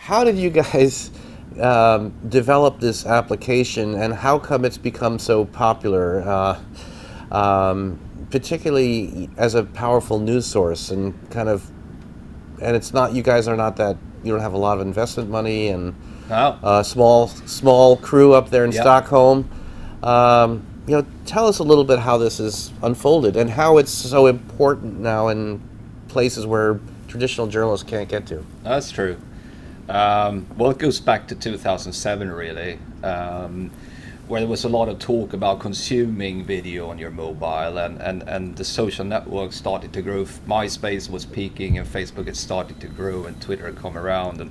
how did you guys develop this application, and how come it's become so popular, particularly as a powerful news source and and it's not, you guys are not that, you don't have a lot of investment money and small crew up there in Stockholm. Tell us a little bit how this is unfolded and how it's so important now in places where traditional journalists can't get to. That's true. Well, it goes back to 2007 really, where there was a lot of talk about consuming video on your mobile, and the social networks started to grow. MySpace was peaking and Facebook had started to grow and Twitter had come around,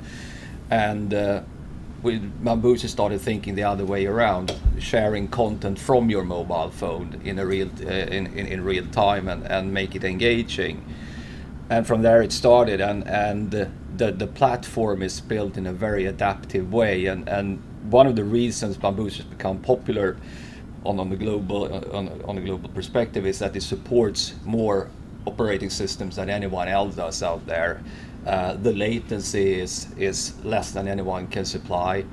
and Bambuser started thinking the other way around, sharing content from your mobile phone in real time and make it engaging. And from there it started, and the platform is built in a very adaptive way, and one of the reasons Bambuser has become popular on a global perspective is that it supports more operating systems than anyone else does out there. The latency is less than anyone can supply,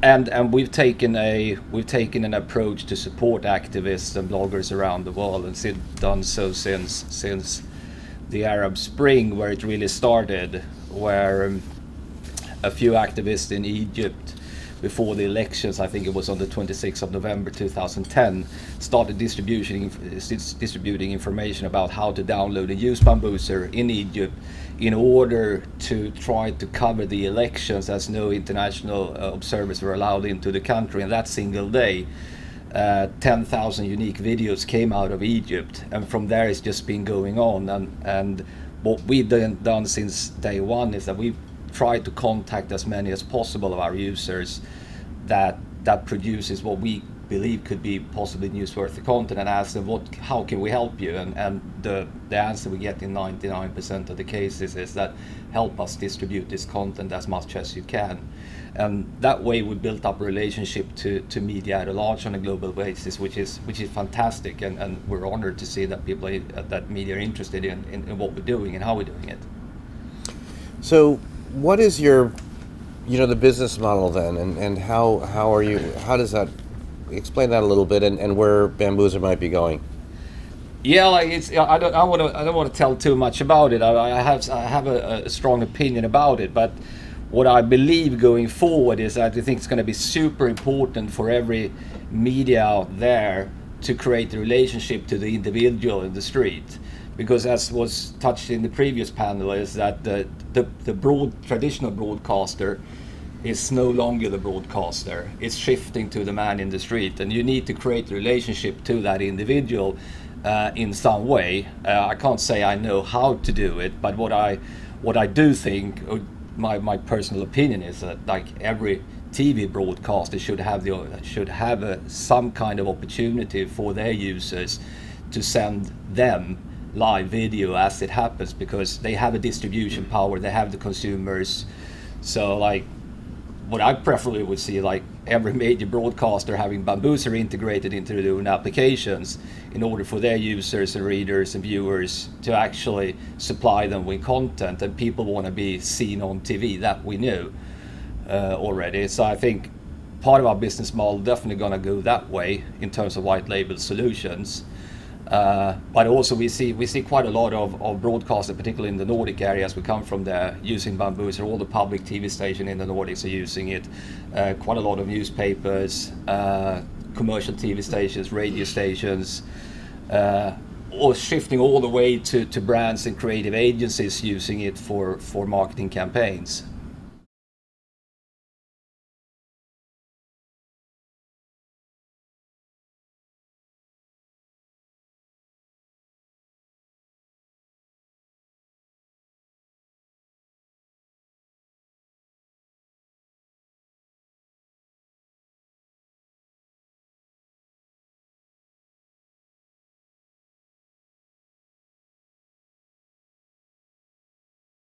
and we've taken an approach to support activists and bloggers around the world, and done so since the Arab Spring, where it really started, where a few activists in Egypt, before the elections, I think it was on the 26th of November 2010, started distributing information about how to download and use Bambuser in Egypt in order to try to cover the elections, as no international observers were allowed into the country. And that single day, 10,000 unique videos came out of Egypt, and from there it's just been going on. And what we've done since day one is that we've tried to contact as many as possible of our users that produces what we believe could be possibly newsworthy content, and ask them how can we help you, and the answer we get in 99% of the cases is that help us distribute this content as much as you can. And that way we built up a relationship to media at large on a global basis, which is fantastic, and we're honored to see that people that media are interested in what we're doing and how we're doing it. So what is your the business model then, and how does that, explain that a little bit, and where Bambuser might be going? Yeah, I don't want to tell too much about it. I have a strong opinion about it, but what I believe going forward is that I think it's going to be super important for every media out there to create a relationship to the individual in the street, because as was touched in the previous panel, is that the traditional broadcaster is no longer the broadcaster. It's shifting to the man in the street, and you need to create a relationship to that individual in some way. I can't say I know how to do it, but what I do think, my personal opinion is that like every TV broadcaster should have some kind of opportunity for their users to send them live video as it happens, because they have a distribution power, they have the consumers. So like what I preferably would see, like every major broadcaster having Bambuser integrated into their own applications in order for their users and readers and viewers to actually supply them with content, and people want to be seen on TV, that we knew already. So I think part of our business model definitely going to go that way in terms of white label solutions. But also we see quite a lot of broadcasters, particularly in the Nordic areas. We come from there, using Bambuser. All the public TV stations in the Nordics are using it. Quite a lot of newspapers, commercial TV stations, radio stations, or shifting all the way to brands and creative agencies using it for marketing campaigns.